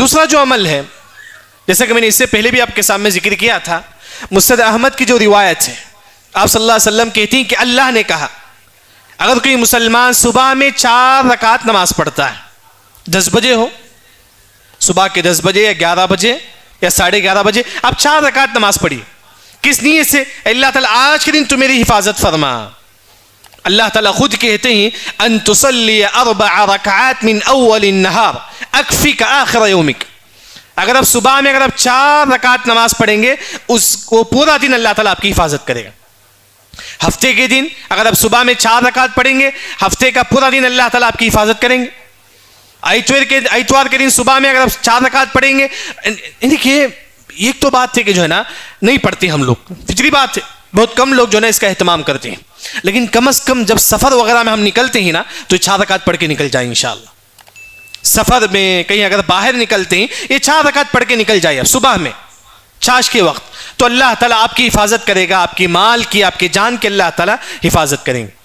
دوسرا جو عمل ہے، جیسا کہ میں نے اس سے پہلے بھی آپ کے سامنے ذکر کیا تھا، مسند احمد کی جو روایت ہے، آپ صلی اللہ علیہ وسلم کہتی ہیں کہ اللہ نے کہا اگر کوئی مسلمان صبح میں 4 رکعت نماز پڑھتا ہے، 10 بجے ہو، صبح کے 10 بجے یا 11 بجے یا 11:30 بجے، آپ 4 رکعت نماز پڑھی، کس نیت سے؟ اللہ تعالیٰ آج کے دن تو میری حفاظت فرما۔ اللہ تعالیٰ خود کہتے ہیں ان تصلی 4 رکعات من اول النہار اکفک آخر یومک، اگر آپ صبح میں 4 رکعت نماز پڑھیں گے، وہ پورا دن اللہ تعالیٰ آپ کی حفاظت کرے گا۔ ہفتے کے دن اگر آپ صبح میں 4 رکعت پڑھیں گے، ہفتے کا پورا دن اللہ تعالیٰ آپ کی حفاظت کریں گے۔ اتوار کے دن صبح میں اگر آپ 4 رکعت پڑھیں گے، دیکھیے ایک تو بات ہے کہ جو ہے نا نہیں پڑھتے ہم لوگ، فطری بات ہے، بہت کم لوگ جو ہے نا اس کا اہتمام کرتے ہیں، لیکن کم از کم جب سفر وغیرہ میں ہم نکلتے ہیں نا تو 4 رکعت پڑھ کے نکل جائیں انشاءاللہ۔ سفر میں کہیں اگر باہر نکلتے ہیں، یہ 4 رکعت پڑھ کے نکل جائے صبح میں چھاش کے وقت، تو اللہ تعالیٰ آپ کی حفاظت کرے گا، آپ کی مال کی، آپ کی جان کی اللہ تعالیٰ حفاظت کریں گے۔